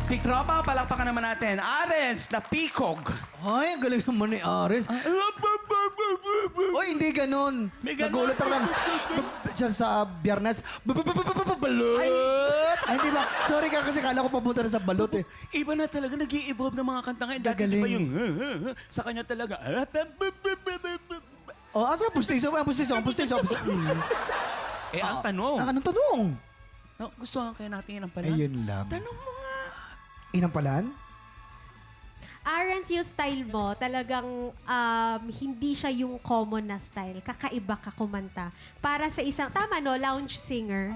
Tiktropa, palakpakan naman natin. Arens, na Pikog. Ay, ang galing naman ni Ares. Oy, hindi ganun. May ganun. Nagulat ako lang. Diyan sa Biyernes. Balot. Ay, hindi ba? Sorry ka kasi kala ko papunta na sa balot eh. Iba na talaga, nag-i-evolve ng mga kanta ngayon. Dati Gagaling. ba yung sa kanya talaga. Oh, asa ang pustiso? Ang pustiso, ang pustiso. Eh, ang tanong. Anong tanong? Gusto kaya natin ang pala? Ayun lang. Tanong mo nga. Inampalan? Arens, yung style mo, talagang hindi siya yung common na style. Kakaiba ka kumanta. Para sa isang, tama no, lounge singer.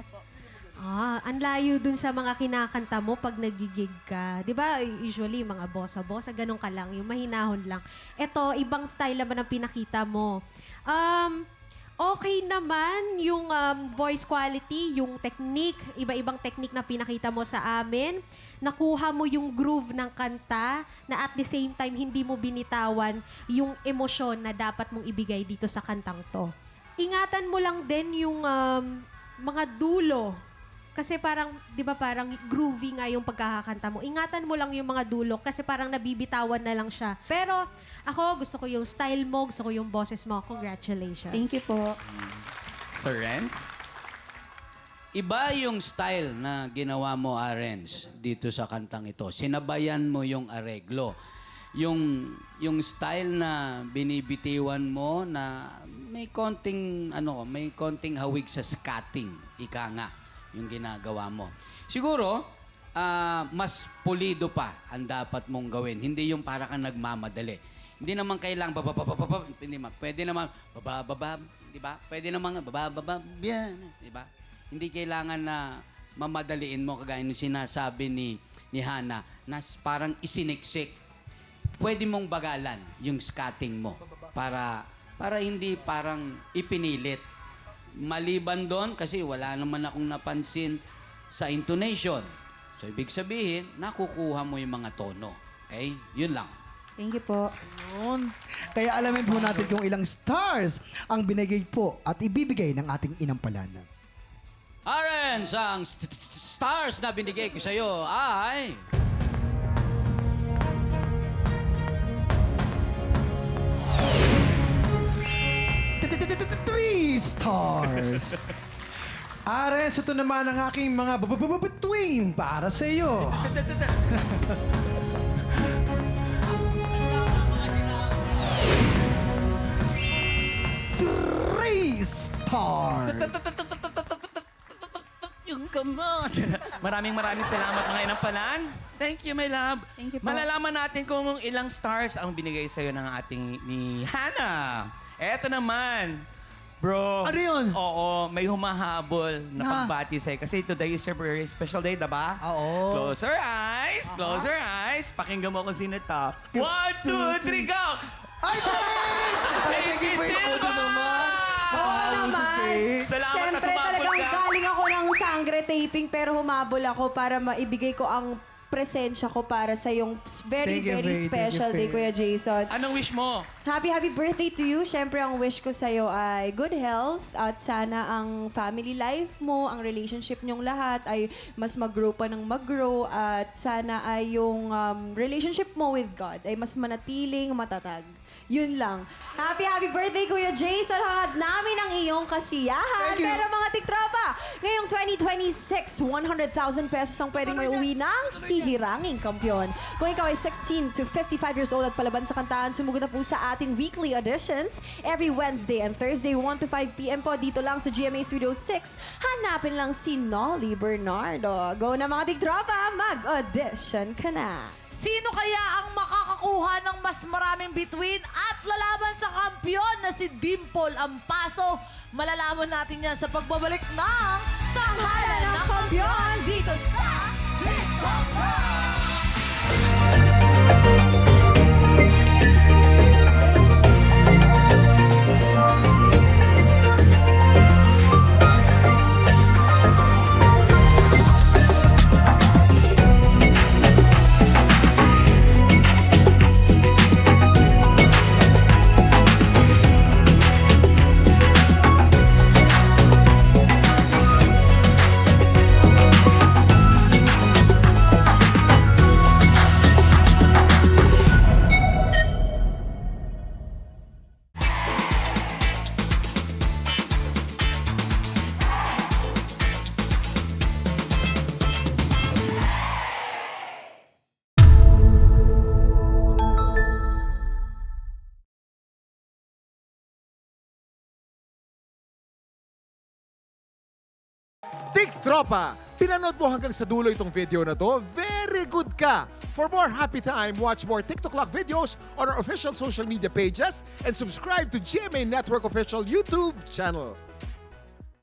Ang layo dun sa mga kinakanta mo pag nagigig ka. Di ba, usually, mga bossa-bossa, ganun ka lang, yung mahinahon lang. Ito, ibang style naman ang pinakita mo. Okay naman yung voice quality, yung technique, iba-ibang technique na pinakita mo sa amin. Nakuha mo yung groove ng kanta na at the same time hindi mo binitawan yung emosyon na dapat mong ibigay dito sa kantang to. Ingatan mo lang din yung mga dulo. Kasi parang, di ba parang groovy nga yung pagkakakanta mo. Ingatan mo lang yung mga dulo kasi parang nabibitawan na lang siya. Pero ako, gusto ko yung style mo, gusto ko yung boses mo. Congratulations. Thank you po. Sir Renz? Iba yung style na ginawa mo, Arens, dito sa kantang ito. Sinabayan mo yung areglo. Yung style na binibitiwan mo na may konting hawig sa scatting, ika nga, yung ginagawa mo. Siguro, mas pulido pa ang dapat mong gawin. Hindi yung para kang nagmamadali. Hindi naman kailangan bababababab, hindi ma. Pwede naman babababab, di ba? Pwede naman babababab, di ba? Hindi kailangan na mamadaliin mo kagaya ng sinasabi ni Hana na parang isiniksik. Pwede mong bagalan yung scatting mo para hindi parang ipinilit. Maliban doon kasi wala naman akong napansin sa intonation. So ibig sabihin, nakukuha mo yung mga tono. Okay? Yun lang. Thank you po. Yun. Kaya alamin po natin kung ilang stars ang binigay po at ibibigay ng ating inampalan. Arens, ang stars na binigay ko sa'yo ay... Three stars. Arens, ito naman ang aking mga between para sa iyo. Three stars. Yung kamot. Maraming salamat mga inampalan. Thank you, my love. Thank you po. Malalaman natin kung ilang stars ang binigay sa'yo ng ating ni Hana. Eto naman. Bro. Ano yun? Oo, may humahabol na Na? pagbati sa'yo. Kasi today is your very special day, diba? Oo. Close your eyes. Close your eyes. Pakinggan mo kung sino to. 1, 2, 3, go! Ay, Baby Silva! Oo naman. Salamat at Siyempre, humabol talagang ka. galing ako ng sangre taping pero humabol ako para maibigay ko ang presensya ko para sa yung very, Thank you, very Faye. special Thank you, day, Faye. Kuya Jason. Anong wish mo? Happy birthday to you. Siyempre, ang wish ko sa'yo ay good health at sana ang family life mo, ang relationship niyong lahat ay mas mag-grow pa ng mag-grow at sana ay yung relationship mo with God ay mas manatiling matatag. Yun lang. Happy birthday, Kuya Jason. Hangad namin ang iyong kasiyahan. Thank you. Pero mga tiktropa, ngayong 2026, 100,000 pesos ang pwedeng may uwi ng hihiranging kampiyon. Kung ikaw ay 16 to 55 years old at palaban sa kantahan, sumugod na po sa ating weekly auditions every Wednesday and Thursday, 1 to 5 p.m. po dito lang sa GMA Studio 6. Hanapin lang si Nolly Bernardo. Go na mga tiktropa, mag-audition ka na. Sino kaya ang makakakuha ng mas maraming bituin at lalaban sa kampiyon na si Dimple Ampaso? Malalaman natin yan sa pagbabalik ng Tanghalan ng Kampiyon dito sa TikTok Rush! Tropa, pinanood mo hanggang sa dulo itong video na to? Very good ka! For more happy time, watch more TikTok Clock videos on our official social media pages and subscribe to GMA Network official YouTube channel.